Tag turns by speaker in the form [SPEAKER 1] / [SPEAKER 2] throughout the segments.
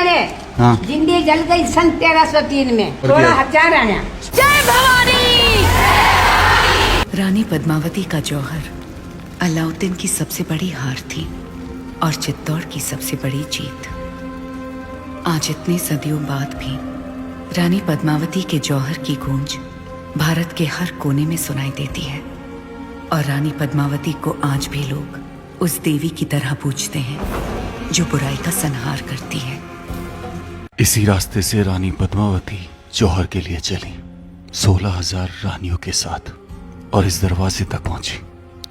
[SPEAKER 1] राणे
[SPEAKER 2] हाँ।
[SPEAKER 1] जिंदगी जल गई सन 1303 में। 16,000 राणियां। जय भवानी।
[SPEAKER 3] रानी पद्मावती का जौहर अलाउद्दीन की सबसे बड़ी हार थी और चित्तौड़ की सबसे बड़ी जीत। आज इतने सदियों बाद भी रानी पद्मावती के जौहर की गूंज भारत के हर कोने में सुनाई देती है और रानी पद्मावती को आज भी लोग उस देवी की तरह पूजते हैं जो बुराई का संहार करती है।
[SPEAKER 2] इसी रास्ते से रानी पद्मावती जौहर के लिए चली 16,000 रानियों के साथ और इस दरवाजे तक पहुंची।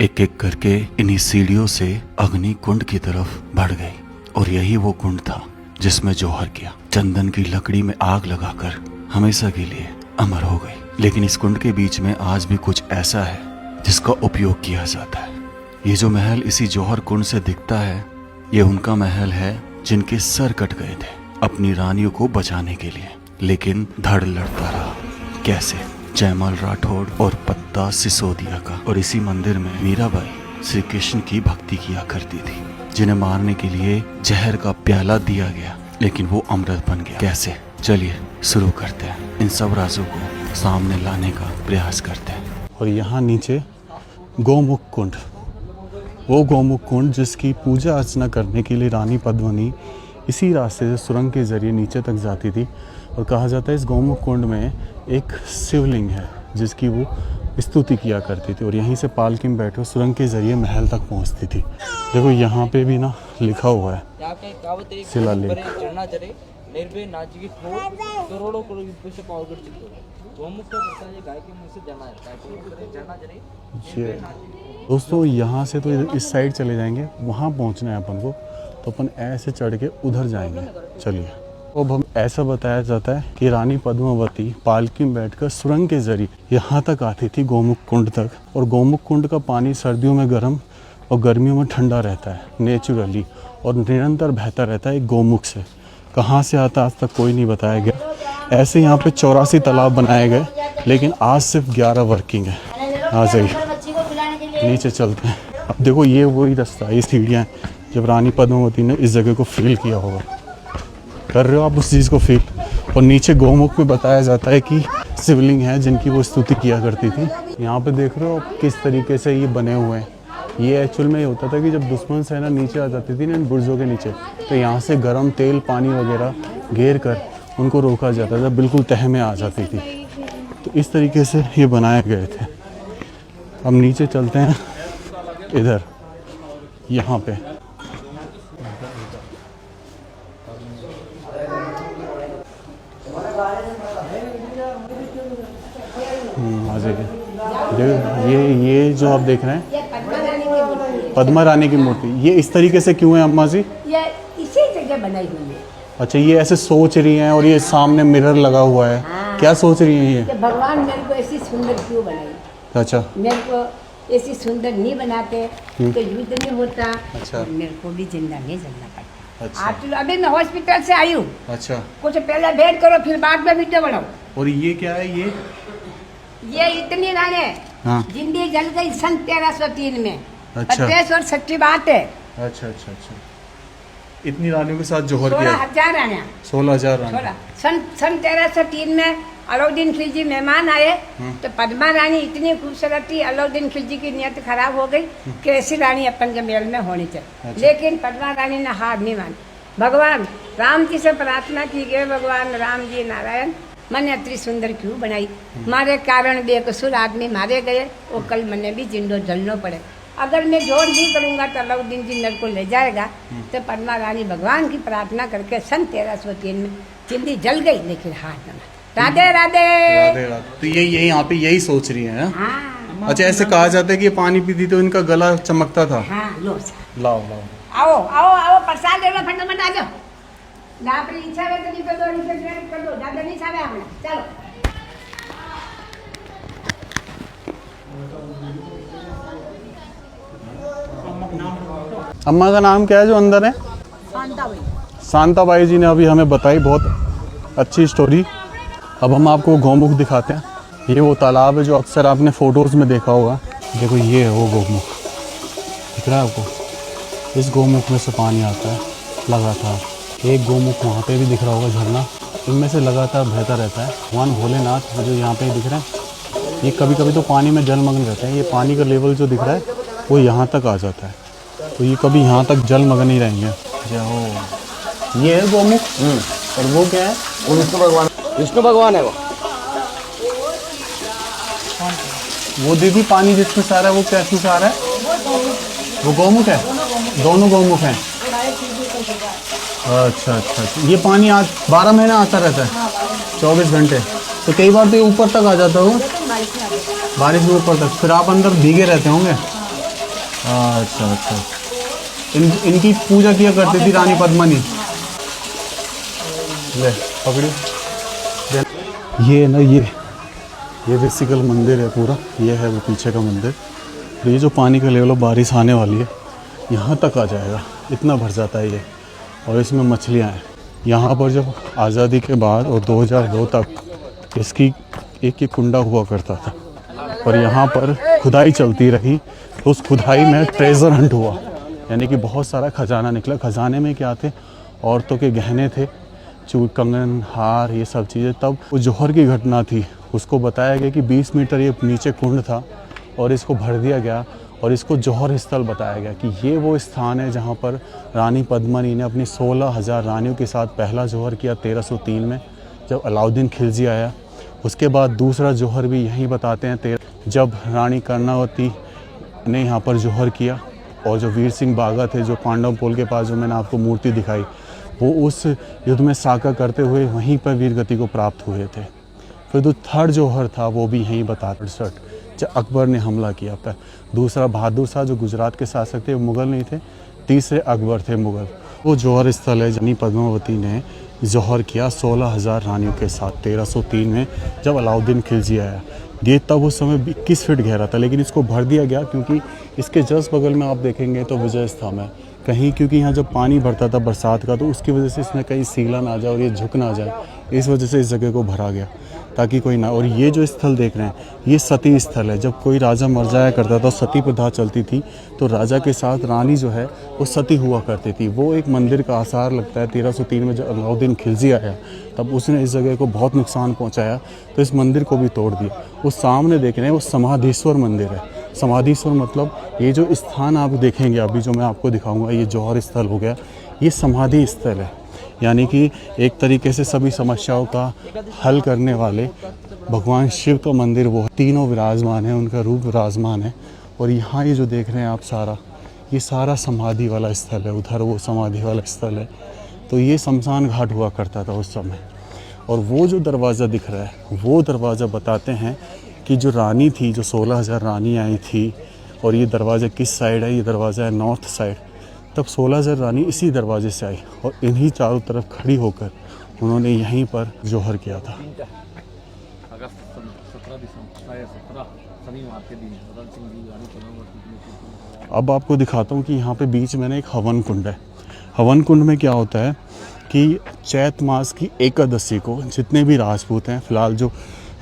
[SPEAKER 2] एक एक करके इन्हीं सीढ़ियों से अग्नि कुंड की तरफ बढ़ गई और यही वो कुंड था जिसमें जौहर किया चंदन की लकड़ी में आग लगाकर हमेशा के लिए अमर हो गई। लेकिन इस कुंड के बीच में आज भी कुछ ऐसा है जिसका उपयोग किया जाता है। ये जो महल इसी जौहर कुंड से दिखता है, ये उनका महल है जिनके सर कट गए थे अपनी रानियों को बचाने के लिए, लेकिन धड़ लड़ता रहा। कैसे? जयमाल राठौड़ और पत्ता सिसोदिया का। और इसी मंदिर में मीराबाई श्री कृष्ण की भक्ति किया करती थी, जिन्हें मारने के लिए जहर का प्याला दिया गया, लेकिन वो अमृत बन गया। कैसे? चलिए शुरू करते हैं, इन सब राजों को सामने लाने का प्रयास करते हैं। और यहाँ नीचे गौमुख कुंड, वो गौमुख कुंड जिसकी पूजा अर्चना करने के लिए रानी पद्मिनी इसी रास्ते से सुरंग के जरिए नीचे तक जाती थी। और कहा जाता है इस गौमुख कुंड में एक शिवलिंग है जिसकी वो स्तुति किया करती थी और यहीं से पालकी में बैठकर सुरंग के जरिए महल तक पहुंचती थी। देखो यहाँ पे भी ना लिखा हुआ है शिलालेख। दोस्तों यहाँ से तो इस साइड चले जाएंगे, वहाँ पहुँचना है अपन को, तो अपन ऐसे चढ़ के उधर जाएंगे। चलिए। अब हम ऐसा बताया जाता है कि रानी पद्मावती पालकी में बैठकर सुरंग के जरिए यहाँ तक आती थी गौमुख कुंड तक। और गौमुख कुंड का पानी सर्दियों में गर्म और गर्मियों में ठंडा रहता है नेचुरली और निरंतर बहता रहता है गौमुख से। कहाँ से आता आज तक कोई नहीं बताया गया। ऐसे यहाँ पे 84 तालाब बनाए गए, लेकिन आज सिर्फ 11 वर्किंग है। आ जाइए नीचे चलते हैं। अब देखो ये वही रास्ता है, ये सीढ़ियाँ जब रानी पद्मावती ने इस जगह को फील किया होगा। कर रहे हो आप उस चीज़ को फील। और नीचे गौमुख में बताया जाता है कि शिवलिंग है जिनकी वो स्तुति किया करती थी। यहाँ पे देख रहे हो किस तरीके से ये बने हुए हैं। ये एक्चुअल में ये होता था कि जब दुश्मन सेना नीचे आ जाती थी ना इन बुर्जों के नीचे, तो यहाँ से गर्म तेल पानी वगैरह घेर कर उनको रोका जाता था, बिल्कुल तह में आ जाती थी। तो इस तरीके से ये बनाए गए थे। अब नीचे चलते हैं इधर, यहाँ पे ये जो आप देख रहे हैं पद्मा रानी की मूर्ति, ये इस तरीके से क्यों है अम्मा जी?
[SPEAKER 1] ये इसी जगह बनाई हुई है।
[SPEAKER 2] अच्छा, ये ऐसे सोच रही हैं और ये सामने मिरर लगा हुआ है।
[SPEAKER 1] हाँ।
[SPEAKER 2] क्या सोच रही हैं ये?
[SPEAKER 1] भगवान मेरे को ऐसी सुंदर क्यों बनाई?
[SPEAKER 2] अच्छा,
[SPEAKER 1] मेरे को ऐसी सुंदर नहीं बनाते तो युद्ध नहीं होता।
[SPEAKER 2] अच्छा।
[SPEAKER 1] मेरे को भी जिंदा नहीं जलना पड़ता।
[SPEAKER 2] अच्छा।
[SPEAKER 1] आज अभी मैं हॉस्पिटल से आई हूँ।
[SPEAKER 2] अच्छा,
[SPEAKER 1] कुछ पहले भेंट करो फिर बाद में वीडियो बनाओ।
[SPEAKER 2] और ये क्या है?
[SPEAKER 1] ये इतनी रानी
[SPEAKER 2] हाँ।
[SPEAKER 1] जिंदगी जल गई सन 1303 में।
[SPEAKER 2] अच्छा।
[SPEAKER 1] 25 और सच्ची बात है।
[SPEAKER 2] अच्छा अच्छा अच्छा, इतनी रानियों के साथ जौहर किया?
[SPEAKER 1] 16,000 रानियां।
[SPEAKER 2] 16,000 रानी।
[SPEAKER 1] सन 1303 में अलाउद्दीन खिलजी मेहमान आए तो पद्मा रानी इतनी खूबसूरत थी, अलाउद्दीन खिलजी की नियत खराब हो गई कि ऐसी रानी अपन के महल में होनी चाहिए।
[SPEAKER 2] अच्छा।
[SPEAKER 1] लेकिन पद्मा रानी ने हार नहीं मानी। भगवान राम जी से प्रार्थना की गई, भगवान राम जी नारायण मैंने इतनी सुंदर क्यों बनाई? मारे कारण बेकसूर आदमी मारे गए, वो कल मैंने भी जिंदो जलना पड़े। अगर मैं जोर नहीं करूंगा तो अलाउद्दीन जी मेरे को ले जाएगा। तो पद्मा रानी भगवान की प्रार्थना करके सन 1303 में जिंदगी जल गई, लेकिन हार न मानी। राधे राधे
[SPEAKER 2] राधे राधे। तो ये यहाँ पे यही सोच रही है।
[SPEAKER 1] हाँ।
[SPEAKER 2] अच्छा, ऐसे कहा जाता है कि ये पानी पीती तो इनका गला चमकता था।
[SPEAKER 1] हाँ, लो
[SPEAKER 2] लाओ लाओ,
[SPEAKER 1] आओ आओ आओ, प्रसाद ले लो, फटाफट आ जाओ। ना अपनी इच्छा है तो नहीं कर दो, कर दो, ज्यादा नहीं चाहे हमने। चलो
[SPEAKER 2] अम्मा का नाम क्या है जो अंदर है?
[SPEAKER 1] शांताबाई।
[SPEAKER 2] शांताबाई जी ने अभी हमें बताई बहुत अच्छी स्टोरी। अब हम आपको गौमुख दिखाते हैं। ये वो तालाब है जो अक्सर आपने फ़ोटोज़ में देखा होगा। देखो ये है वो गौमुख, दिख रहा है आपको? इस गौमुख में से पानी आता है लगातार।
[SPEAKER 4] एक गौमुख वहाँ पे भी दिख रहा होगा झरना। इनमें से लगातार बहता रहता है। भगवान भोलेनाथ जो यहाँ पे दिख रहे हैं, ये कभी कभी तो पानी में जलमग्न रहते हैं। ये पानी का लेवल जो दिख रहा है वो यहाँ तक आ जाता है, तो ये कभी यहाँ तक जलमग्न ही रहेंगे। जय हो। ये है गौमुख। और वो क्या है?
[SPEAKER 5] वो विष्णु भगवान है।
[SPEAKER 4] वो दीदी पानी जिसमें से आ रहा है वो क्या चीज़ आ रहा है? वो गौमुख है। दोनों गौमुख हैं। अच्छा अच्छा अच्छा। ये पानी आज 12 महीने आता रहता है, 24 घंटे। तो कई बार तो ये ऊपर तक आ जाता होगा, बारिश में ऊपर तक, फिर आप अंदर भीगे रहते होंगे। अच्छा अच्छा। इनकी पूजा किया करती थी रानी पद्मिनी। ले पकड़ी। ये ना ये बेसिकल मंदिर है पूरा। ये है वो पीछे का मंदिर। तो ये जो पानी का लेवल बारिश आने वाली है यहाँ तक आ जाएगा, इतना भर जाता है ये। और इसमें मछलियाँ हैं। यहाँ पर जब आज़ादी के बाद और 2002 तक इसकी एक कुंडा हुआ करता था, और यहाँ पर खुदाई चलती रही। तो उस खुदाई में ट्रेजर हंट हुआ, यानी कि बहुत सारा खजाना निकला। खजाने में क्या थे? औरतों के गहने थे, कंगन, हार, ये सब चीज़ें। तब वो जौहर की घटना थी, उसको बताया गया कि 20 मीटर ये नीचे कुंड था और इसको भर दिया गया और इसको जौहर स्थल बताया गया कि ये वो स्थान है जहाँ पर रानी पद्मिनी ने अपनी 16,000 रानियों के साथ पहला जौहर किया 1303 में, जब अलाउद्दीन खिलजी आया। उसके बाद दूसरा जौहर भी यहीं बताते हैं जब रानी कर्णावती ने यहाँ पर जौहर किया। और जो वीर सिंह बागा थे, जो पांडव पोल के पास जो मैंने आपको मूर्ति दिखाई, वो उस युद्ध में साका करते हुए वहीं पर वीरगति को प्राप्त हुए थे। फिर जो थर्ड जौहर था वो भी यहीं बता 68 जब अकबर ने हमला किया था। दूसरा बहादुर शाह जो गुजरात के शासक थे, वो मुग़ल नहीं थे, तीसरे अकबर थे मुग़ल। वो जौहर स्थल है रानी पद्मावती ने जौहर किया 16,000 रानियों के साथ 1303 में, जब अलाउद्दीन खिलजी आया। ये तब उस समय 21 फीट गहरा था, लेकिन इसको भर दिया गया क्योंकि इसके जस्ट बगल में आप देखेंगे तो विजय स्तंभ है कहीं, क्योंकि यहाँ जब पानी भरता था बरसात का, तो उसकी वजह से इसमें कहीं सीलन आ जाए और ये झुक ना जाए, इस वजह से इस जगह को भरा गया ताकि कोई ना। और ये जो स्थल देख रहे हैं, ये सती स्थल है। जब कोई राजा मर जाया करता था, सती प्रथा चलती थी, तो राजा के साथ रानी जो है वो सती हुआ करती थी। वो एक मंदिर का आसार लगता है। 1303 में जब अलाउद्दीन खिलजी आया, तब उसने इस जगह को बहुत नुकसान पहुंचाया, तो इस मंदिर को भी तोड़ दिया। वो सामने देख रहे हैं, वो समाधीश्वर मंदिर है। समाधीश्वर मतलब ये जो स्थान आप देखेंगे अभी, जो मैं आपको दिखाऊंगा, ये जौहर स्थल हो गया, ये समाधि स्थल है। यानी कि एक तरीके से सभी समस्याओं का हल करने वाले भगवान शिव का मंदिर वो है। तीनों विराजमान है, उनका रूप विराजमान है। और यहाँ ये जो देख रहे हैं आप सारा, ये सारा समाधि वाला स्थल है। उधर वो समाधि वाला स्थल है। तो ये शमशान घाट हुआ करता था उस समय। और वो जो दरवाज़ा दिख रहा है, वो दरवाज़ा बताते हैं कि जो रानी थी, जो 16,000 रानी आई थी, और ये दरवाज़ा किस साइड है? ये दरवाज़ा है नॉर्थ साइड। तब 16,000 रानी इसी दरवाजे से आई और इन्हीं चारों तरफ खड़ी होकर उन्होंने यहीं पर जौहर किया था। अब आपको दिखाता हूँ कि यहाँ पे बीच में एक हवन कुंड है। हवन कुंड में क्या होता है कि चैत मास की एकादशी को जितने भी राजपूत हैं, फ़िलहाल जो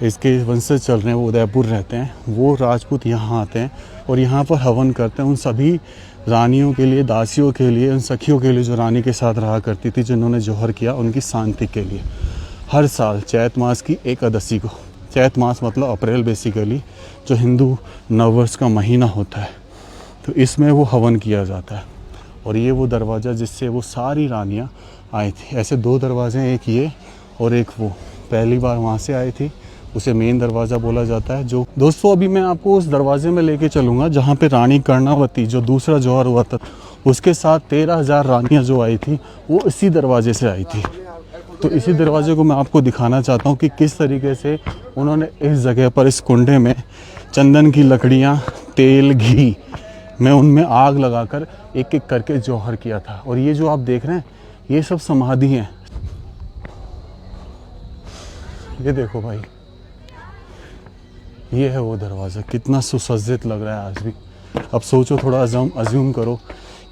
[SPEAKER 4] इसके वंशज चल रहे हैं वो उदयपुर रहते हैं, वो राजपूत यहाँ आते हैं और यहाँ पर हवन करते हैं उन सभी रानियों के लिए, दासियों के लिए, उन सखियों के लिए जो रानी के साथ रहा करती थी, जिन्होंने जौहर किया, उनकी शांति के लिए। हर साल चैत मास की एकादशी को, चैत मास मतलब अप्रैल बेसिकली, जो हिंदू नववर्ष का महीना होता है, तो इसमें वो हवन किया जाता है। और ये वो दरवाज़ा जिससे वो सारी रानियाँ आई थी। ऐसे दो दरवाजे हैं, एक ये और एक वो। पहली बार वहाँ से आई थी, उसे मेन दरवाज़ा बोला जाता है। जो दोस्तों अभी मैं आपको उस दरवाजे में लेके चलूँगा जहाँ पे रानी कर्णावती, जो दूसरा जौहर हुआ था, उसके साथ 13,000 रानियाँ जो आई थी, वो इसी दरवाजे से आई थी। तो इसी दरवाजे को मैं आपको दिखाना चाहता हूँ कि किस तरीके से उन्होंने इस जगह पर, इस कुंडे में चंदन की लकड़ियाँ, तेल, घी में उनमें आग लगाकर एक एक करके जौहर किया था। और ये जो आप देख रहे हैं, ये सब समाधि हैं। ये देखो भाई, ये है वो दरवाज़ा। कितना सुसज्जित लग रहा है आज भी। अब सोचो, थोड़ा अज्यूम करो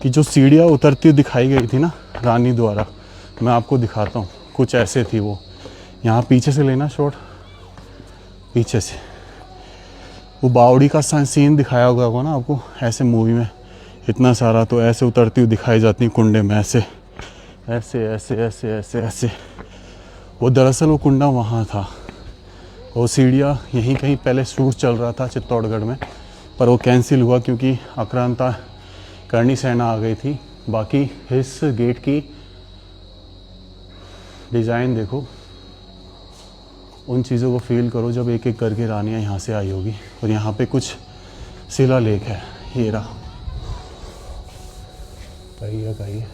[SPEAKER 4] कि जो सीढ़ियाँ उतरती दिखाई गई थी ना रानी द्वारा, मैं आपको दिखाता हूँ, कुछ ऐसे थी वो। यहाँ पीछे से लेना शॉट, पीछे से वो बावड़ी का सीन दिखाया होगा ना आपको, ऐसे मूवी में इतना सारा, तो ऐसे उतरती हुई दिखाई जाती कुंडे में, ऐसे ऐसे ऐसे ऐसे ऐसे ऐसे। वो दरअसल वो कुंडा वहाँ था, वो सीढ़ियाँ यहीं कहीं पहले शूट चल रहा था चित्तौड़गढ़ में, पर वो कैंसिल हुआ क्योंकि आक्रांता करणी सेना आ गई थी। बाकी इस गेट की डिज़ाइन देखो, उन चीज़ों को फील करो जब एक एक करके रानियाँ यहाँ से आई होगी। और यहाँ पे कुछ शिलालेख है, ये रहा, कहिए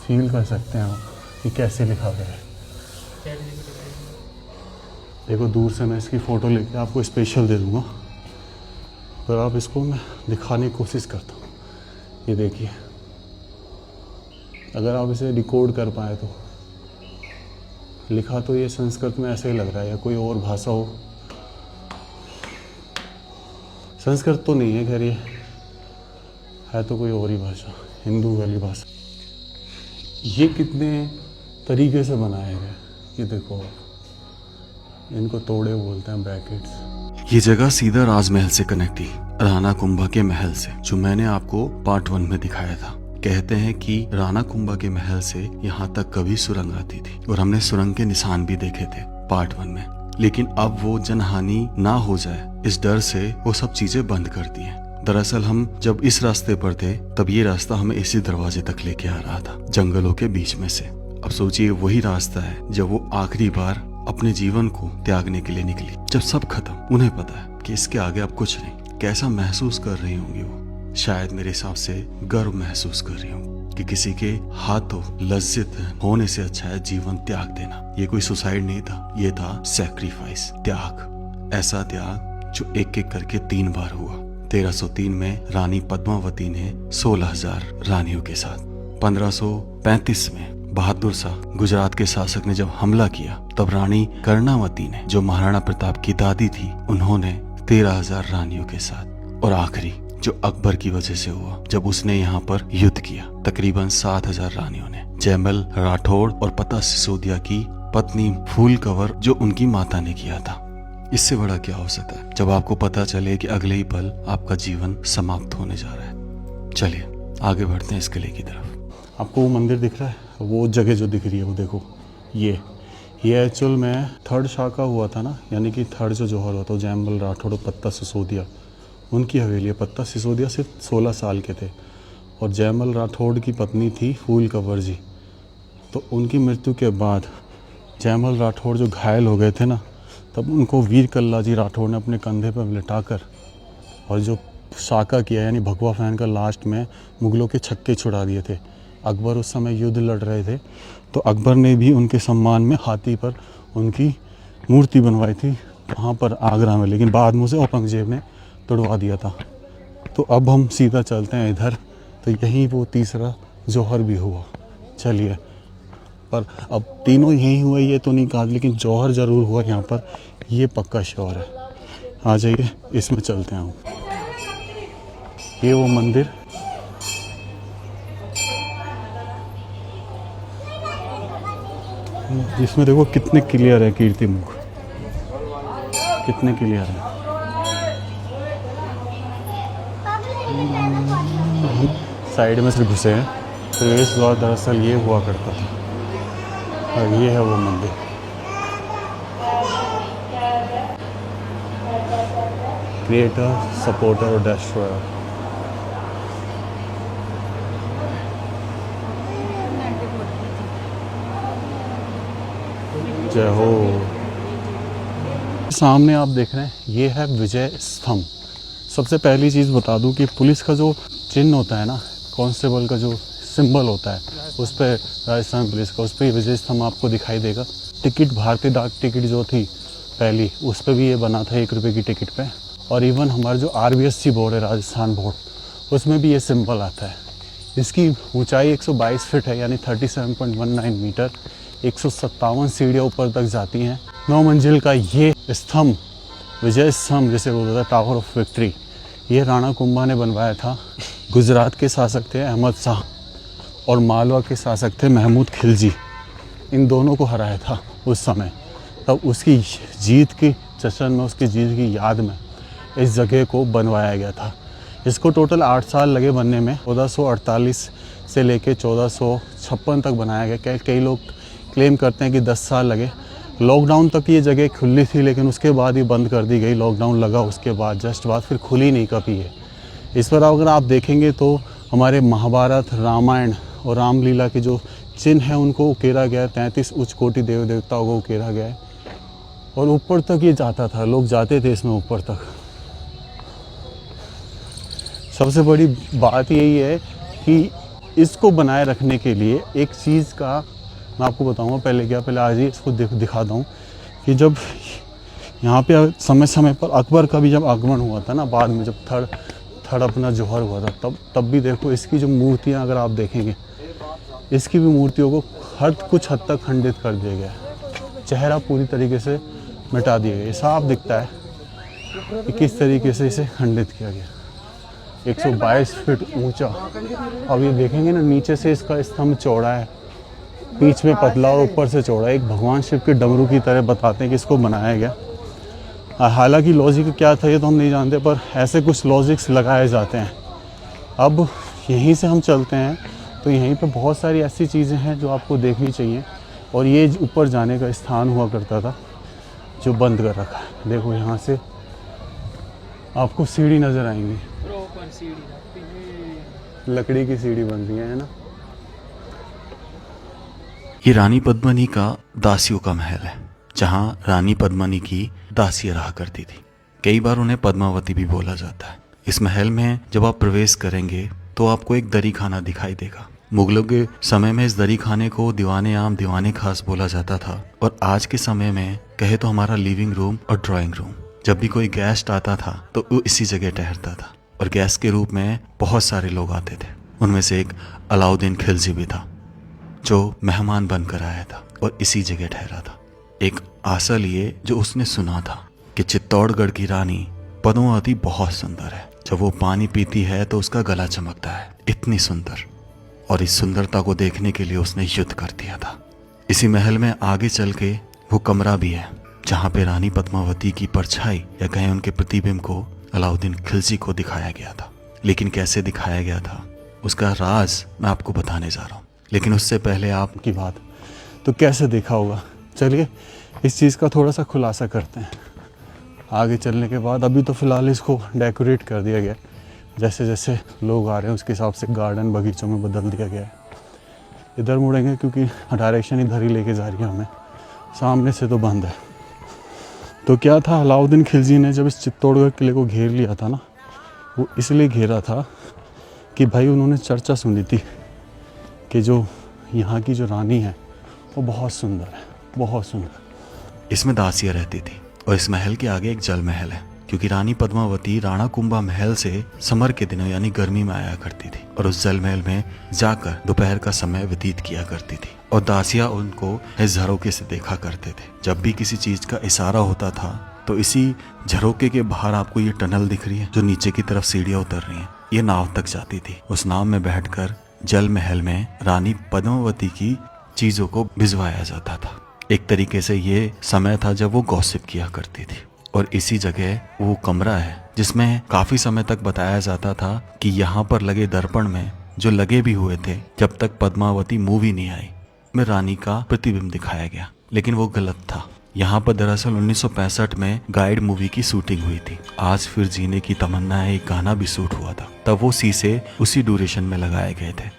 [SPEAKER 4] फील कर सकते हैं आप कि कैसे लिखा गया है। देखो दूर से मैं इसकी फ़ोटो लेके आपको स्पेशल दे दूँगा, पर आप इसको मैं दिखाने की कोशिश करता हूँ। ये देखिए, अगर आप इसे डिकोड कर पाए तो लिखा तो ये संस्कृत में ऐसे ही लग रहा है, या कोई और भाषा हो। संस्कृत तो नहीं है, खैर ये है तो कोई और ही भाषा, हिंदू वाली भाषा। ये कितने तरीके से बनाया गया, ये देखो, इनको तोड़े बोलते हैं, ब्रैकेट्स।
[SPEAKER 2] ये जगह सीधा राजमहल से कनेक्ट थी, राणा कुंभा के महल से, जो मैंने आपको पार्ट 1 में दिखाया था। कहते हैं कि राणा कुंभा के महल से यहाँ तक कभी सुरंग आती थी, और हमने सुरंग के निशान भी देखे थे पार्ट 1 में। लेकिन अब वो जनहानि ना हो जाए, इस डर से वो सब चीजें बंद कर दी हैं। दरअसल हम जब इस रास्ते पर थे तब ये रास्ता हमें इसी दरवाजे तक लेके आ रहा था, जंगलों के बीच में से। अब सोचिए वही रास्ता है जब वो आखिरी बार अपने जीवन को त्यागने के लिए निकली। जब सब खत्म, उन्हें पता है कि इसके आगे अब कुछ नहीं। कैसा महसूस कर रही होंगी वो? शायद मेरे हिसाब से गर्व महसूस कर रही हूँ कि किसी के हाथों लज्जित होने से अच्छा है जीवन त्याग देना। ये कोई सुसाइड नहीं था, ये था सैक्रिफाइस, त्याग। ऐसा त्याग जो एक एक करके 3 बार हुआ। 1303 में रानी पद्मावती ने 16,000 रानियों के साथ, 1535 में बहादुर शाह गुजरात के शासक ने जब हमला किया, तब रानी कर्णावती ने, जो महाराणा प्रताप की दादी थी, उन्होंने 13,000 रानियों के साथ। और आखिरी जो अकबर की वजह से हुआ, जब उसने यहाँ पर युद्ध किया, तकरीबन 7,000 रानियों ने। जयमल राठौड़ और पता सिसोदिया की पत्नी फूल कंवर, जो उनकी माता ने किया था। इससे बड़ा क्या हो सकता है जब आपको पता चले कि अगले ही पल आपका जीवन समाप्त होने जा रहा है। चलिए आगे बढ़ते हैं इस किले की तरफ।
[SPEAKER 4] आपको वो मंदिर दिख रहा है, वो जगह जो दिख रही है वो देखो, ये एक्चुअल में 3rd शाखा हुआ था ना, यानी कि 3rd जो जौहर हुआ था, जयमल राठौड़ और पत्ता सिसोदिया, उनकी हवेली है। पत्ता सिसोदिया सिर्फ 16 साल के थे, और जयमल राठौड़ की पत्नी थी फूल कंवर जी। तो उनकी मृत्यु के बाद जयमल राठौड़ जो घायल हो गए थे ना, तब उनको वीर कल्ला जी राठौड़ ने अपने कंधे पर लिटाकर और जो शाका किया, यानी भगवा फहन कर लास्ट में मुगलों के छक्के छुड़ा दिए थे। अकबर उस समय युद्ध लड़ रहे थे, तो अकबर ने भी उनके सम्मान में हाथी पर उनकी मूर्ति बनवाई थी वहाँ पर आगरा में, लेकिन बाद में उसे औरंगजेब ने तोड़वा दिया था। तो अब हम सीधा चलते हैं इधर, तो यहीं वो 3रा जौहर भी हुआ। चलिए, पर अब तीनों यहीं हुए ये तो नहीं कहा, लेकिन जौहर ज़रूर हुआ यहाँ पर, ये पक्का श्योर है। आ जाइए, इसमें चलते हैं हम। ये वो मंदिर, जिसमें देखो कितने क्लियर है कीर्ति मुख, कितने क्लियर है। साइड में से घुसे हैं, प्रवेश द्वार दरअसल ये हुआ करता था, और ये है वो मंदिर। क्रिएटर, सपोर्टर और डिस्ट्रॉयर। जय हो। सामने आप देख रहे हैं, ये है विजय स्तंभ। सबसे पहली चीज़ बता दूं कि पुलिस का जो चिन्ह होता है ना, कांस्टेबल का जो सिंबल होता है, उस पर राजस्थान पुलिस का, उस पर विजय स्तंभ आपको दिखाई देगा। टिकट, भारतीय डाक टिकट जो थी पहली, उस पर भी ये बना था 1 रुपये की टिकट पे। और इवन हमारा जो RBSC बोर्ड है, राजस्थान बोर्ड, उसमें भी ये सिंबल आता है। इसकी ऊंचाई 122 फीट है, यानी 37.19 मीटर। 157 सीढ़ियाँ ऊपर तक जाती हैं। 9 मंजिल का ये स्तंभ, विजय स्तंभ जिसे बोलते हैं, टावर ऑफ विक्ट्री, ये राणा कुंभा ने बनवाया था। गुजरात के शासक थे अहमद शाह, और मालवा के शासक थे महमूद खिलजी। इन दोनों को हराया था उस समय। तब उसकी जीत की जश्न में, उसकी जीत की याद में इस जगह को बनवाया गया था। इसको टोटल 8 साल लगे बनने में। 1448 से लेके 1456 तक बनाया गया। कई लोग क्लेम करते हैं कि 10 साल लगे। लॉकडाउन तक ये जगह खुली थी, लेकिन उसके बाद ही बंद कर दी गई। लॉकडाउन लगा उसके बाद जस्ट बाद, फिर खुली नहीं कभी है। इस पर अगर आप देखेंगे तो हमारे महाभारत, रामायण और रामलीला के जो चिन्ह हैं उनको उकेरा गया है। 33 उच्च कोटि देव देवताओं को उकेरा गया है और ऊपर तक ये जाता था, लोग जाते थे इसमें ऊपर तक। सबसे बड़ी बात यही है कि इसको बनाए रखने के लिए एक चीज़ का मैं आपको बताऊंगा। पहले आज ही इसको दिखाता हूँ कि जब यहाँ पे समय समय पर अकबर का भी जब आगमन हुआ था ना, बाद में जब थर्ड अपना जौहर हुआ था, तब भी देखो इसकी जो मूर्तियाँ अगर आप देखेंगे, इसकी भी मूर्तियों को कुछ हद तक खंडित कर दिया गया है। चेहरा पूरी तरीके से मिटा दिया गया। साफ दिखता है कि किस तरीके से इसे खंडित किया गया। 122 फीट ऊंचा। अब ये देखेंगे ना, नीचे से इसका स्तंभ चौड़ा है, बीच में पतला और ऊपर से चौड़ा। एक भगवान शिव के डमरू की तरह बताते हैं कि इसको बनाया गया। हालांकि लॉजिक क्या था ये तो हम नहीं जानते, पर ऐसे कुछ लॉजिक्स लगाए जाते हैं। अब यहीं से हम चलते हैं तो यहीं पे बहुत सारी ऐसी चीज़ें हैं जो आपको देखनी चाहिए। और ये ऊपर जाने का स्थान हुआ करता था जो बंद कर रखा है। देखो यहाँ से आपको सीढ़ी नज़र आएंगी, लकड़ी की सीढ़ी बन रही है ना।
[SPEAKER 2] ये रानी पद्मिनी का दासियों का महल है, जहाँ रानी पद्मिनी की दासियां रहा करती थी। कई बार उन्हें पद्मावती भी बोला जाता है। इस महल में जब आप प्रवेश करेंगे तो आपको एक दरी खाना दिखाई देगा। मुगलों के समय में इस दरी खाने को दीवाने आम, दीवाने खास बोला जाता था, और आज के समय में कहे तो हमारा लिविंग रूम और ड्राइंग रूम। जब भी कोई गेस्ट आता था तो वो इसी जगह ठहरता था, और गेस्ट के रूप में बहुत सारे लोग आते थे। उनमें से एक अलाउद्दीन खिलजी भी था जो मेहमान बनकर आया था और इसी जगह ठहरा था। एक आशा लिए जो उसने सुना था कि चित्तौड़गढ़ की रानी पद्मावती बहुत सुंदर है। जब वो पानी पीती है तो उसका गला चमकता है, इतनी सुंदर। और इस सुंदरता को देखने के लिए उसने युद्ध कर दिया था। इसी महल में आगे चल के वो कमरा भी है जहाँ पे रानी पद्मावती की परछाई या कहें उनके प्रतिबिंब को अलाउद्दीन खिलजी को दिखाया गया था। लेकिन कैसे दिखाया गया था उसका राज मैं आपको बताने जा रहा हूँ। लेकिन उससे पहले आपकी बात
[SPEAKER 4] तो कैसे देखा होगा, चलिए इस चीज़ का थोड़ा सा खुलासा करते हैं आगे चलने के बाद। अभी तो फ़िलहाल इसको डेकोरेट कर दिया गया, जैसे जैसे लोग आ रहे हैं उसके हिसाब से गार्डन बगीचों में बदल दिया गया है। इधर मुड़ेंगे क्योंकि डायरेक्शन इधर ही लेके जा रही है हमें, सामने से तो बंद है। तो क्या था, अलाउद्दीन खिलजी ने जब इस चित्तौड़गढ़ किले को घेर लिया था ना, वो इसलिए घेरा था कि भाई उन्होंने चर्चा सुनी थी कि जो यहाँ की जो रानी है वो बहुत सुंदर है, बहुत सुंदर।
[SPEAKER 2] इसमें दासियां रहती थी और इस महल के आगे एक जल महल है, क्योंकि रानी पद्मावती राणा कुंभा महल से समर के दिनों यानी गर्मी में आया करती थी और उस जल महल में जाकर दोपहर का समय व्यतीत किया करती थी। और दासियां उनको इस झरोके से देखा करते थे। जब भी किसी चीज का इशारा होता था तो इसी झरोके के बाहर आपको ये टनल दिख रही है जो नीचे की तरफ सीढ़ियां उतर रही हैं, ये नाव तक जाती थी। उस नाव में बैठकर जल महल में रानी पद्मावती की चीजों को भिजवाया जाता था। एक तरीके से ये समय था जब वो गॉसिप किया करती थी। और इसी जगह वो कमरा है जिसमें काफी समय तक बताया जाता था कि यहाँ पर लगे दर्पण में जो लगे भी हुए थे जब तक पद्मावती मूवी नहीं आई, में रानी का प्रतिबिंब दिखाया गया। लेकिन वो गलत था। यहाँ पर दरअसल 1965 में गाइड मूवी की शूटिंग हुई थी। आज फिर जीने की तमन्ना है एक गाना भी शूट हुआ था, तब वो शीशे उसी ड्यूरेशन में लगाए गए थे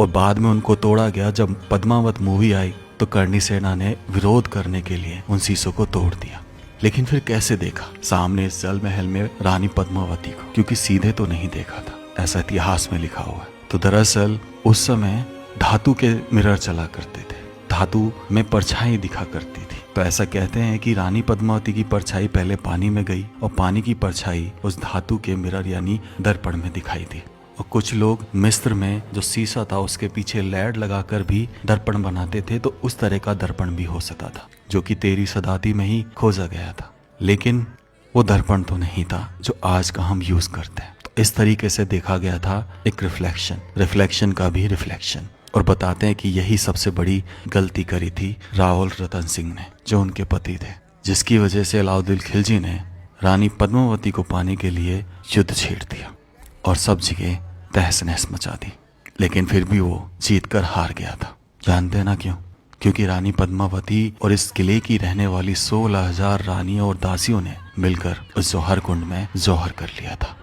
[SPEAKER 2] और बाद में उनको तोड़ा गया। जब पद्मावत मूवी आई तो करणी सेना ने विरोध करने के लिए उन शीशों को तोड़ दिया। लेकिन फिर कैसे देखा सामने इस जल महल में रानी पद्मावती को, क्योंकि सीधे तो नहीं देखा था, ऐसा इतिहास में लिखा हुआ है। तो दरअसल उस समय धातु के मिरर चला करते थे, धातु में परछाई दिखा करती थी। तो ऐसा कहते हैं कि रानी पद्मावती की परछाई पहले पानी में गई और पानी की परछाई उस धातु के मिरर यानी दर्पण में दिखाई दी। और कुछ लोग मिस्र में जो शीशा था उसके पीछे लेड लगाकर भी दर्पण बनाते थे, तो उस तरह का दर्पण भी हो सकता था जो कि 13वीं शताब्दी में ही खोजा गया था। लेकिन वो दर्पण तो नहीं था जो आज का हम यूज करते हैं। तो इस तरीके से देखा गया था एक रिफ्लेक्शन का भी रिफ्लेक्शन। और बताते हैं कि यही सबसे बड़ी गलती करी थी रावल रतन सिंह ने, जो उनके पति थे, जिसकी वजह से अलाउद्दीन खिलजी ने रानी पद्मावती को पाने के लिए युद्ध छेड़ दिया। और सब जगह तहस नहस मचा दी, लेकिन फिर भी वो जीत कर हार गया था। जानते ना क्यों? क्योंकि रानी पद्मावती और इस किले की रहने वाली 16,000 रानियों और दासियों ने मिलकर उस जौहर कुंड में जौहर कर लिया था।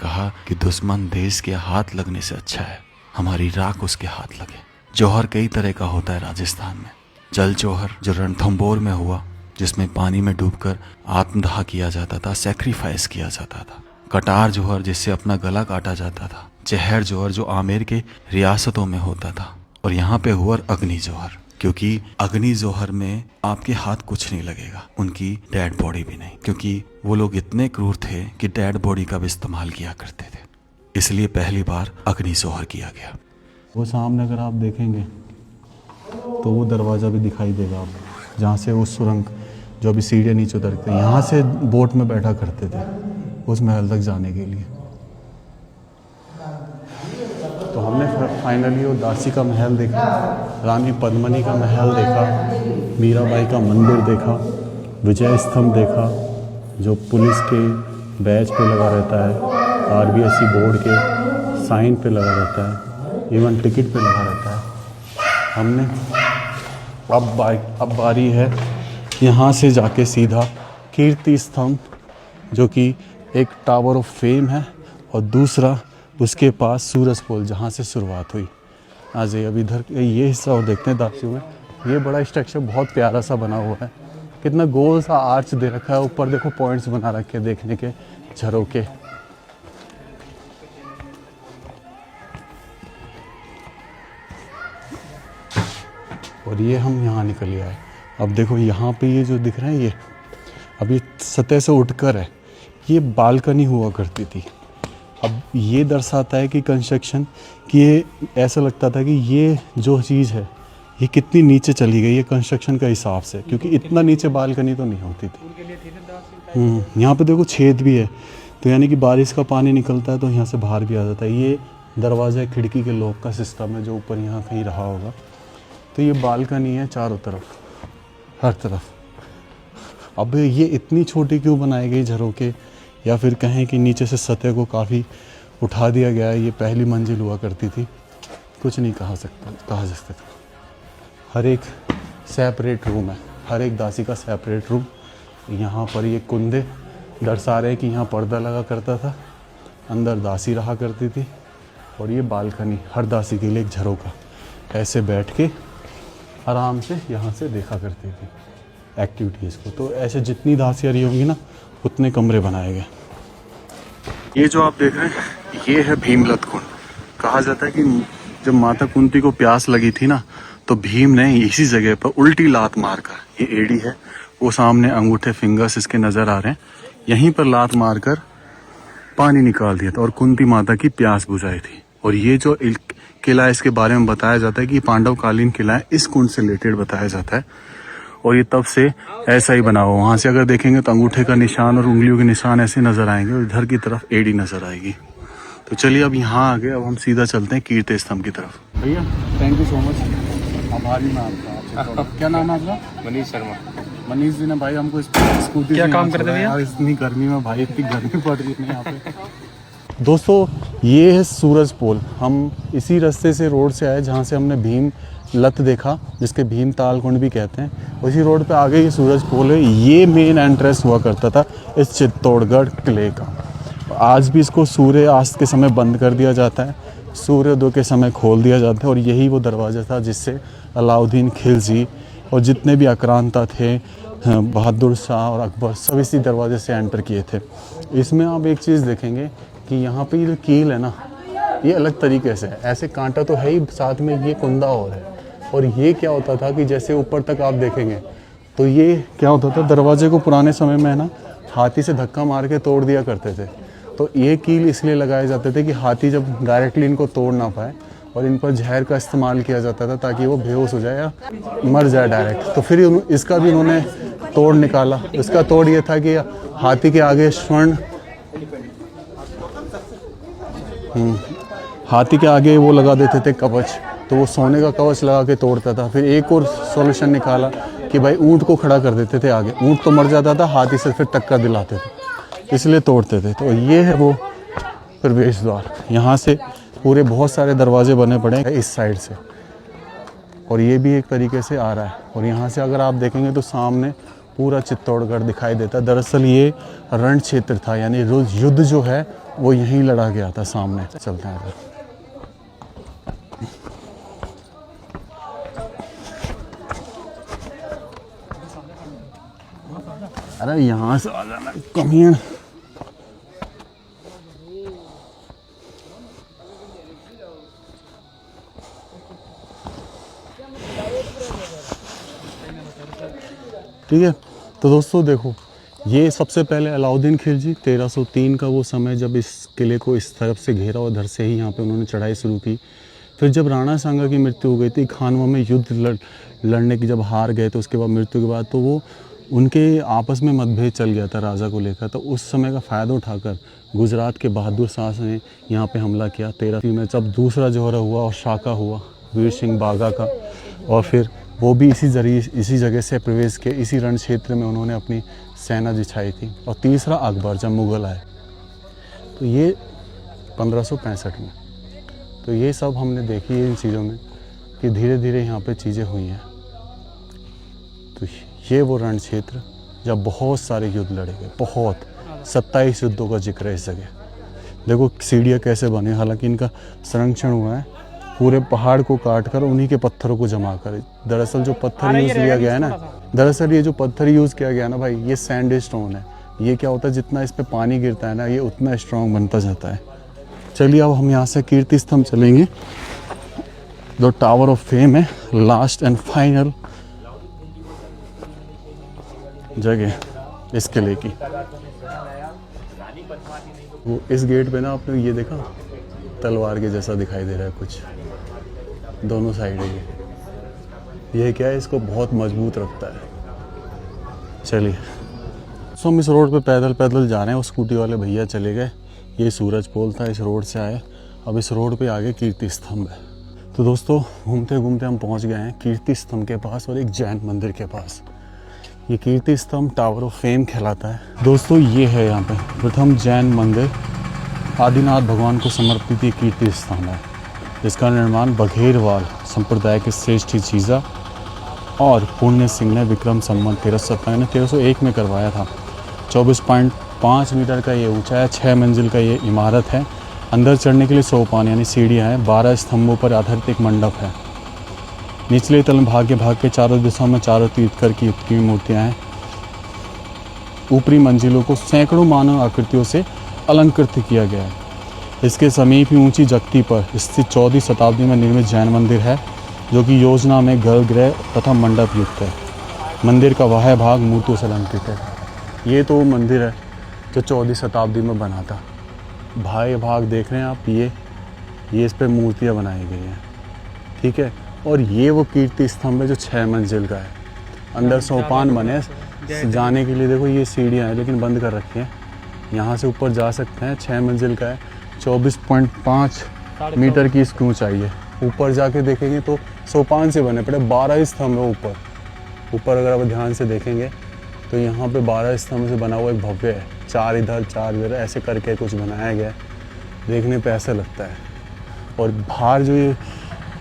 [SPEAKER 2] कहा कि दुश्मन देश के हाथ लगने से अच्छा है हमारी राख उसके हाथ लगे। जौहर कई तरह का होता है राजस्थान में। जल जौहर जो रणथंभौर में हुआ, जिसमें पानी में डूबकर आत्मदाह किया जाता था, सैक्रिफाइस किया जाता था। कटार जौहर जिससे अपना गला काटा जाता था। जहर जौहर जो आमेर के रियासतों में होता था। और यहाँ पे हुआ अग्नि जौहर, क्योंकि अग्नि जौहर में आपके हाथ कुछ नहीं लगेगा, उनकी डेड बॉडी भी नहीं, क्योंकि वो लोग इतने क्रूर थे कि डेड बॉडी का भी इस्तेमाल किया करते थे। इसलिए पहली बार अग्नि जौहर किया गया।
[SPEAKER 4] वो सामने अगर आप देखेंगे तो वो दरवाज़ा भी दिखाई देगा आपको, जहाँ से वो सुरंग जो अभी सीढ़ियाँ नीचे उतरते हैं, यहाँ से बोट में बैठा करते थे उस महल तक जाने के लिए। तो हमने फाइनली वो दासी का महल देखा, रानी पद्मिनी का महल देखा, मीराबाई का मंदिर देखा, विजय स्तंभ देखा जो पुलिस के बैच पे लगा रहता है, आरबीएसई बोर्ड के साइन पे लगा रहता है, इवन टिकट पे लगा रहता है। हमने अब बारी है यहाँ से जाके सीधा कीर्ति स्तंभ, जो कि एक टावर ऑफ फेम है, और दूसरा उसके पास सूरज पोल जहाँ से शुरुआत हुई। आ जाइए अब इधर ये हिस्सा और देखते हैं दासियों में। ये बड़ा स्ट्रक्चर बहुत प्यारा सा बना हुआ है, कितना गोल सा आर्च दे रखा है, ऊपर देखो पॉइंट्स बना रखे हैं देखने के, झरोके। और ये हम यहाँ निकल आए। अब देखो यहाँ पे ये जो दिख रहा है, ये अब ये सतह से उठकर है, ये बालकनी हुआ करती थी। अब ये दर्शाता है कि कंस्ट्रक्शन कि ये ऐसा लगता था कि ये जो चीज़ है ये कितनी नीचे चली गई है कंस्ट्रक्शन के हिसाब से, क्योंकि इतना नीचे बालकनी तो नहीं होती थी। यहाँ पे देखो छेद भी है, तो यानी कि बारिश का पानी निकलता है तो यहाँ से बाहर भी आ जाता है। ये दरवाज़ा खिड़की के लॉक का सिस्टम है जो ऊपर यहाँ कहीं रहा होगा। तो ये बालकनी है चारों तरफ, हर तरफ। अब ये इतनी छोटी क्यों बनाई गई झरोके, या फिर कहें कि नीचे से सतह को काफ़ी उठा दिया गया है। ये पहली मंजिल हुआ करती थी, कुछ नहीं कहा जा सकता। हर एक सेपरेट रूम है, हर एक दासी का सेपरेट रूम। यहाँ पर ये कुंदे दर्शा रहे कि यहाँ पर्दा लगा करता था, अंदर दासी रहा करती थी। और ये बालकनी हर दासी के लिए एक झरोका, ऐसे बैठ के आराम से यहाँ से देखा करती थी एक्टिविटीज़ को। तो ऐसे जितनी दासियाँ रही होंगी ना, उतने कमरे बनाए गए। ये जो आप देख रहे हैं ये है भीमलत कुंड। कहा जाता है कि जब माता कुंती को प्यास लगी थी ना, तो भीम ने इसी जगह पर उल्टी लात मारकर, ये एड़ी है, वो सामने अंगूठे फिंगर्स इसके नज़र आ रहे हैं, यहीं पर लात मारकर पानी निकाल दिया था और कुंती माता की प्यास बुझाई थी। और ये जो किला है इसके बारे में बताया जाता है कि पांडव कालीन किला है, इस कुंड से रिलेटेड बताया जाता है। और ये तब से ऐसा ही बना हुआ। वहाँ से अगर देखेंगे तो अंगूठे का निशान और उंगलियों के निशान ऐसे नजर आएंगे, और इधर की तरफ एड़ी नजर आएगी। तो चलिए अब यहाँ आ गए, अब हम सीधा चलते हैं कीर्ति स्तंभ की तरफ। भैया थैंक यू सो मच, आभारी मैं आपका। क्या नाम है आपका?
[SPEAKER 5] मनीष शर्मा।
[SPEAKER 4] मनीष जी ने भाई हमको स्कूटी
[SPEAKER 5] क्या काम करते भैया?
[SPEAKER 4] इतनी गर्मी में भाई, इतनी गर्मी पड़ रही है यहाँ पे। दोस्तों ये है सूरज पोल। हम इसी रास्ते से रोड से आए जहाँ से हमने भीम लत देखा, जिसके भीम ताल कुंड भी कहते हैं। उसी रोड पे आगे ये सूरज पोल है। ये मेन एंट्रेंस हुआ करता था इस चित्तौड़गढ़ किले का। आज भी इसको सूर्यास्त के समय बंद कर दिया जाता है, सूर्योदय के समय खोल दिया जाता है। और यही वो दरवाज़ा था जिससे अलाउद्दीन खिलजी और जितने भी आक्रांता थे, बहादुर शाह और अकबर, सब इसी दरवाजे से एंटर किए थे। इसमें आप एक चीज़ देखेंगे कि यहाँ पे ये जो कील है ना, ये अलग तरीके से है। ऐसे कांटा तो है ही, साथ में ये कुंदा और है। और ये क्या होता था कि जैसे ऊपर तक आप देखेंगे तो ये क्या होता था, दरवाजे को पुराने समय में ना हाथी से धक्का मार के तोड़ दिया करते थे। तो ये कील इसलिए लगाए जाते थे कि हाथी जब डायरेक्टली इनको तोड़ ना पाए, और इन पर जहर का इस्तेमाल किया जाता था ताकि वो बेहोश हो जाए या मर जाए डायरेक्ट। तो फिर इसका भी उन्होंने तोड़ निकाला। इसका तोड़ ये था कि हाथी के आगे स्वर्ण, हाथी के आगे वो लगा देते थे कवच, तो वो सोने का कवच लगा के तोड़ता था। फिर एक और सॉल्यूशन निकाला कि भाई ऊँट को खड़ा कर देते थे आगे, ऊँट तो मर जाता था, हाथी से फिर टक्कर दिलाते थे, इसलिए तोड़ते थे। तो ये है वो प्रवेश द्वार। यहाँ से पूरे बहुत सारे दरवाजे बने पड़े हैं इस साइड से, और ये भी एक तरीके से आ रहा है। और यहाँ से अगर आप देखेंगे तो सामने पूरा चित्तौड़गढ़ दिखाई देता है। दरअसल ये रण क्षेत्र था, यानी युद्ध जो है वो यहीं लड़ा गया था सामने। चलते हैं इधर। अरे यहाँ से आ जाना कमीन। ठीक है, तो दोस्तों देखो, ये सबसे पहले अलाउद्दीन खिलजी 1303 का वो समय जब इस किले को इस तरफ से घेरा और इधर से ही यहाँ पे उन्होंने चढ़ाई शुरू की। फिर जब राणा सांगा की मृत्यु हो गई थी, खानवा में युद्ध लड़ने की जब हार गए तो उसके बाद मृत्यु के बाद तो वो उनके आपस में मतभेद चल गया था राजा को लेकर। तो उस समय का फ़ायदा उठाकर गुजरात के बहादुर शाह ने यहाँ पे हमला किया 13 में, जब दूसरा जोहरा हुआ और शाका हुआ वीर सिंह बागा का। और फिर वो भी इसी जगह से प्रवेश किए, इसी रण क्षेत्र में उन्होंने अपनी सेना बिछाई थी। और तीसरा अकबर जब मुग़ल आए, तो ये 1565 में। तो ये सब हमने देखी है इन चीज़ों में कि धीरे धीरे यहाँ पे चीज़ें हुई हैं। तो ये वो रण क्षेत्र जब बहुत सारे युद्ध लड़े गए, बहुत 27 युद्धों का जिक्र है इस जगह। देखो सीढ़ियाँ कैसे बने, हालांकि इनका संरक्षण हुआ है पूरे पहाड़ को काट कर उन्हीं के पत्थरों को जमा कर। दरअसल जो पत्थर यूज़ किया गया है ना, दरअसल ये जो पत्थर यूज़ किया गया है ना भाई, ये सैंड स्टोन है। ये क्या होता है, जितना इस पे पानी गिरता है ना, ये उतना स्ट्रॉन्ग बनता जाता है। चलिए अब हम यहाँ से कीर्ति स्तंभ चलेंगे, जो टावर ऑफ फेम है, लास्ट एंड फाइनल जगह इस किले की। वो इस गेट पे ना आपने ये देखा, तलवार के जैसा दिखाई दे रहा है कुछ दोनों साइड है। ये क्या है, इसको बहुत मजबूत रखता है। चलिए, सो हम इस रोड पे पैदल पैदल जा रहे हैं। वो स्कूटी वाले भैया चले गए। ये सूरज पोल था, इस रोड से आए। अब इस रोड पे आगे कीर्ति स्तंभ है। तो दोस्तों घूमते घूमते हम पहुंच गए हैं कीर्ति स्तंभ के पास और एक जैन मंदिर के पास। ये कीर्ति स्तंभ टावर ऑफ फेम कहलाता है। दोस्तों ये है यहाँ पे प्रथम जैन मंदिर, आदिनाथ भगवान को समर्पित ये कीर्ति स्तंभ है, जिसका निर्माण बघेरवाल संप्रदाय के श्रेष्ठ चीज़ा और पुण्य सिंह ने विक्रम संवत 1301 में करवाया था। 24.5 मीटर का ये ऊंचा है, 6 मंजिल का ये इमारत है। अंदर चढ़ने के लिए सोपान यानी सीढ़ियाँ हैं, 12 स्तंभों पर आधारित एक मंडप है। निचले तल भाग के चारों दिशाओं में चारों तीर्थकर की मूर्तियाँ हैं। ऊपरी मंजिलों को सैकड़ों मानव आकृतियों से अलंकृत किया गया है। इसके समीप ही ऊंची जगती पर स्थित 14वीं शताब्दी में निर्मित जैन मंदिर है, जो कि योजना में गर्भगृह तथा मंडप युक्त है। मंदिर का बाह्य भाग मूर्तियों से अलंकृत है। ये तो वो मंदिर है जो 14वीं शताब्दी में बना था। बाह्य भाग देख रहे हैं आप, ये इस पर मूर्तियाँ बनाई गई हैं, ठीक है। और ये वो कीर्ति स्तंभ है जो 6 मंजिल का है। अंदर सोपान बने जाने के लिए, देखो ये सीढ़ियाँ हैं लेकिन बंद कर रखी हैं। यहाँ से ऊपर जा सकते हैं, 6 मंजिल का है, 24.5 मीटर की इसकी ऊंचाई है। ऊपर जाके देखेंगे तो सोपान से बने पड़े 12 स्तंभ है ऊपर अगर आप ध्यान से देखेंगे तो यहाँ पे 12 स्तंभ से बना हुआ एक भव्य है, 4 इधर 4 इधर ऐसे करके कुछ बनाया गया है। देखने पे ऐसा लगता है। और बाहर जो ये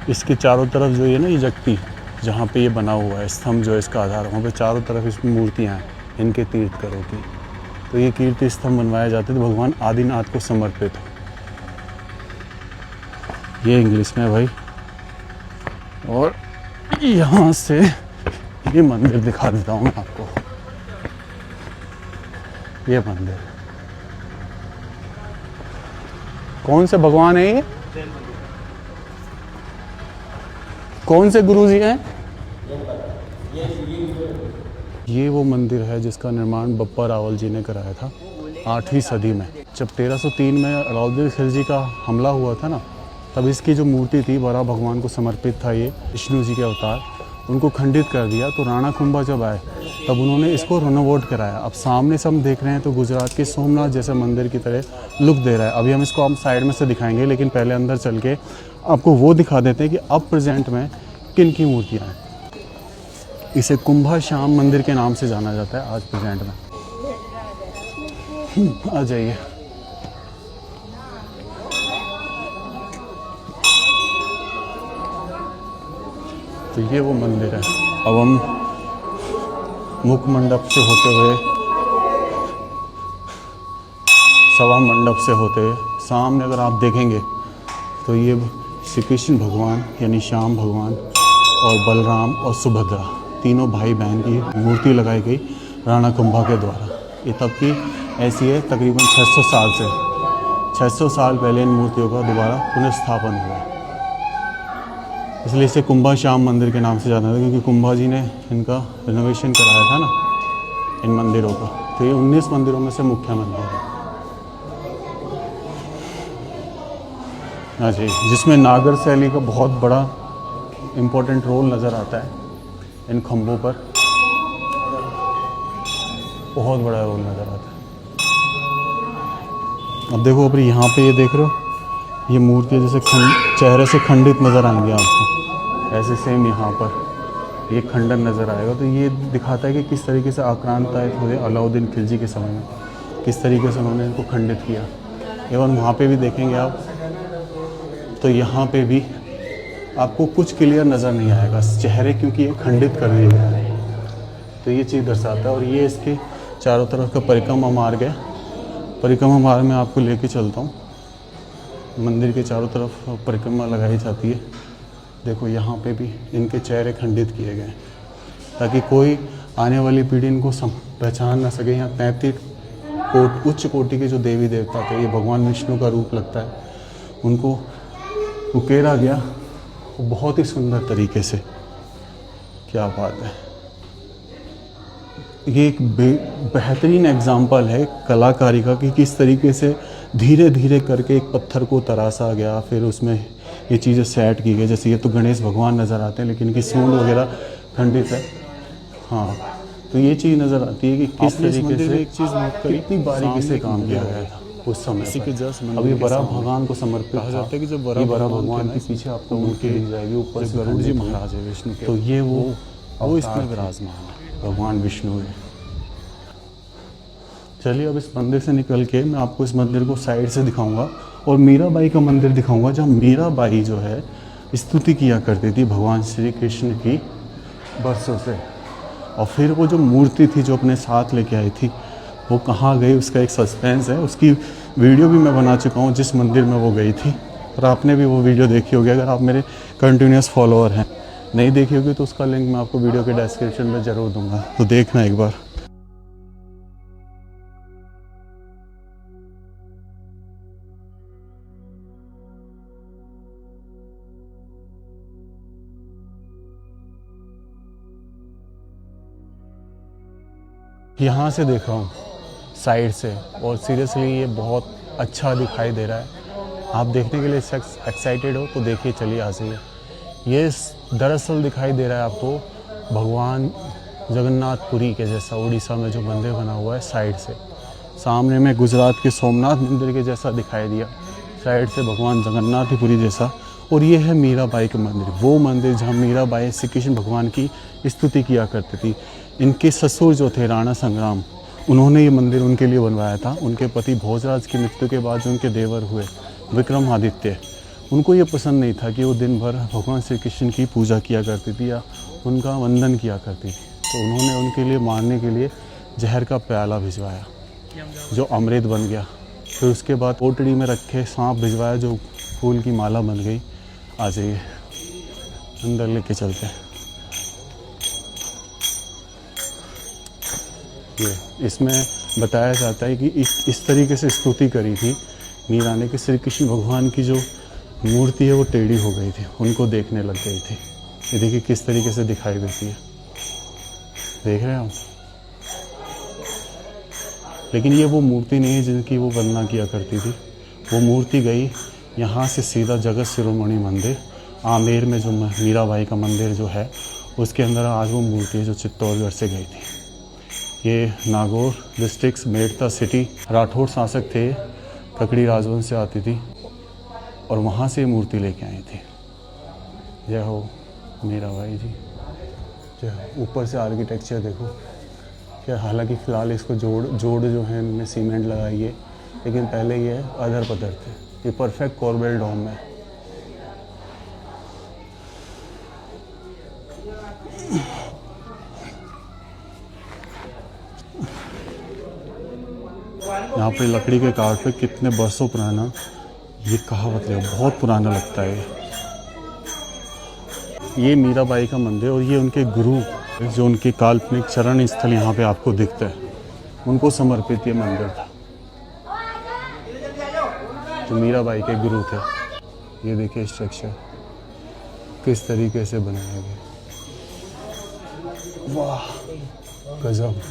[SPEAKER 4] इसके चारों तरफ जो ये ना ये जगती जहाँ पे ये बना हुआ है स्तंभ जो है इसका आधार, वहाँ पे चारों तरफ इसमें मूर्तियाँ हैं इनके तीर्थकरों की। तो ये कीर्ति स्तंभ बनवाए जाते थे भगवान आदिनाथ को समर्पित। ये इंग्लिश में है भाई। और यहाँ से ये मंदिर दिखा देता हूँ मैं आपको। ये मंदिर कौन से भगवान है ये? कौन से गुरु जी हैं? ये वो मंदिर है जिसका निर्माण बप्पा रावल जी ने कराया था 8वीं सदी में। जब 1303 में अलाउद्दीन खिलजी का हमला हुआ था ना, तब इसकी जो मूर्ति थी बड़ा भगवान को समर्पित था, ये विष्णु जी के अवतार, उनको खंडित कर दिया। तो राणा कुंभा जब आए तब उन्होंने इसको रिनोवेट कराया। अब सामने से हम देख रहे हैं तो गुजरात के सोमनाथ जैसे मंदिर की तरह लुक दे रहा है। अभी हम इसको हम साइड में से दिखाएंगे, लेकिन पहले अंदर चल के आपको वो दिखा देते हैं कि अब प्रेजेंट में किन की मूर्तियाँ हैं। इसे कुंभा श्याम मंदिर के नाम से जाना जाता है आज प्रेजेंट में। आ जाइए। तो ये वो मंदिर है। अब हम मुख मंडप से होते हुए, सभा मंडप से होते हुए सामने अगर आप देखेंगे तो ये श्री कृष्ण भगवान यानी श्याम भगवान और बलराम और सुभद्रा तीनों भाई बहन की मूर्ति लगाई गई राणा कुंभा के द्वारा। ये तब की ऐसी है, तकरीबन 600 साल से 600 साल पहले इन मूर्तियों का दोबारा पुनर्स्थापन हुआ। इसलिए इसे कुंभा श्याम मंदिर के नाम से जाना था, क्योंकि कुंभा जी ने इनका रिनोवेशन कराया था ना इन मंदिरों का। तो ये 19 मंदिरों में से मुख्य मंदिर है। हाँ जी, जिसमें नागर शैली का बहुत बड़ा इम्पोर्टेंट रोल नज़र आता है। इन खंभों पर बहुत बड़ा रोल नज़र आता है। अब देखो, अब यहाँ पे ये देख रहे हो, ये मूर्ति जैसे चेहरे से खंडित नज़र आएंगे आपको, ऐसे सेम यहाँ पर ये खंडन नज़र आएगा। तो ये दिखाता है कि किस तरीके से आक्रांताएँ हुए अलाउद्दीन खिलजी के समय में, किस तरीके से उन्होंने इनको खंडित किया। एवं वहाँ पे भी देखेंगे आप तो यहाँ पे भी आपको कुछ क्लियर नज़र नहीं आएगा चेहरे, क्योंकि ये खंडित कर दिए गए हैं। तो ये चीज़ दर्शाता है। और ये इसके चारों तरफ का परिक्रमा मार्ग है। परिक्रमा मार्ग में आपको लेके चलता हूँ। मंदिर के चारों तरफ परिक्रमा लगाई जाती है। देखो यहाँ पे भी इनके चेहरे खंडित किए गए हैं, ताकि कोई आने वाली पीढ़ी इनको पहचान ना सके। यहाँ 33 उच्च कोटि के जो देवी देवता थे, ये भगवान विष्णु का रूप लगता है, उनको उकेरा गया बहुत ही सुंदर तरीके से। क्या बात है। ये एक बेहतरीन एग्जाम्पल है कलाकारी का कि किस तरीके से धीरे धीरे करके एक पत्थर को तराशा गया, फिर उसमें ये चीज़ें सेट की गई। जैसे ये तो गणेश भगवान नज़र आते हैं, लेकिन इनकी सूंड वगैरह खंडित है। हाँ, तो ये चीज़ नज़र आती है कि किस तरीके से एक चीज़ कितनी बारीकी से काम किया गया था उस समय। अभी बड़ा भगवान को समर्पित कहा जाता है कि जब बड़ा भगवान के पीछे आपको मूर्ति दी जाएगी, ऊपर से गरुड़ जी महाराज है विष्णु के, तो ये वो इसमें विराजमान है भगवान विष्णु है। चलिए अब इस मंदिर से निकल के मैं आपको इस मंदिर को साइड से दिखाऊंगा और मीराबाई का मंदिर दिखाऊंगा, जहाँ मीराबाई जो है स्तुति किया करती थी भगवान श्री कृष्ण की बरसों से। और फिर वो जो मूर्ति थी जो अपने साथ लेके आई थी, वो कहाँ गई उसका एक सस्पेंस है। उसकी वीडियो भी मैं बना चुका हूँ जिस मंदिर में वो गई थी, और आपने भी वो वीडियो देखी होगी। अगर आप मेरे कंटिन्यूस फॉलोअर हैं, नहीं देखी होगी तो उसका लिंक मैं आपको वीडियो के डिस्क्रिप्शन में ज़रूर दूंगा, तो देखना एक बार। यहाँ से देख रहा हूँ साइड से, और सीरियसली ये बहुत अच्छा दिखाई दे रहा है। आप देखने के लिए एक्साइटेड हो तो देखिए, चलिए आ जाइए। ये दरअसल दिखाई दे रहा है आपको भगवान जगन्नाथपुरी के जैसा उड़ीसा में जो मंदिर बना हुआ है साइड से। सामने में गुजरात के सोमनाथ मंदिर के जैसा दिखाई दिया, साइड से भगवान जगन्नाथपुरी जैसा। और ये है मीराबाई का मंदिर, वो मंदिर जहाँ मीराबाई श्री कृष्ण भगवान की स्तुति किया करती थी। इनके ससुर जो थे राणा संग्राम, उन्होंने ये मंदिर उनके लिए बनवाया था। उनके पति भोजराज की मृत्यु के बाद जो उनके देवर हुए विक्रमादित्य, उनको ये पसंद नहीं था कि वो दिन भर भगवान श्री कृष्ण की पूजा किया करती थी या उनका वंदन किया करती थी। तो उन्होंने उनके लिए मारने के लिए जहर का प्याला भिजवाया जो अमृत बन गया। फिर उसके बाद पोटड़ी में रखे सांप भिजवाया जो फूल की माला बन गई। आ जाइए अंदर लेके चलते हैं। ये इसमें बताया जाता है कि इस तरीके से स्तुति करी थी मीरा ने कि श्री कृष्ण भगवान की जो मूर्ति है वो टेढ़ी हो गई थी, उनको देखने लग गई थी। ये देखिए किस तरीके से दिखाई देती है, देख रहे हैं आप। लेकिन ये वो मूर्ति नहीं है जिनकी वो वंदना किया करती थी। वो मूर्ति गई यहाँ से सीधा जगत शिरोमणि मंदिर आमेर में, जो मीराबाई का मंदिर जो है उसके अंदर आज वो मूर्ति है जो चित्तौड़गढ़ से गई थी। ये नागौर डिस्ट्रिक्ट मेड़ता सिटी राठौड़ शासक थे, ककड़ी राजवंश से आती थी और वहाँ से मूर्ति लेके आई थी। जय हो मीराबाई जी, जय हो। ऊपर से आर्किटेक्चर देखो क्या, हालांकि फ़िलहाल इसको जोड़ जो है इनमें सीमेंट लगाई है, लेकिन पहले ये अदर पत्थर थे। ये परफेक्ट कॉर्बेल डोम है। यहाँ पे लकड़ी के काट पे कितने बरसों पुराना ये कहावत है, बहुत पुराना लगता है। ये मीराबाई का मंदिर और ये उनके गुरु जो उनके काल्पनिक चरण स्थल यहाँ पे आपको दिखते हैं, उनको समर्पित ये मंदिर था। जो मीराबाई के गुरु थे। ये देखिए स्ट्रक्चर किस तरीके से बनाया गया, वाह गजब।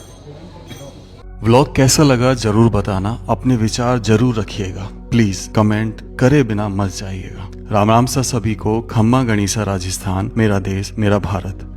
[SPEAKER 2] व्लॉग कैसा लगा जरूर बताना, अपने विचार जरूर रखिएगा, प्लीज कमेंट करे बिना मत जाइएगा। राम राम सा सभी को। खम्मा गणिसा राजस्थान, मेरा देश मेरा भारत।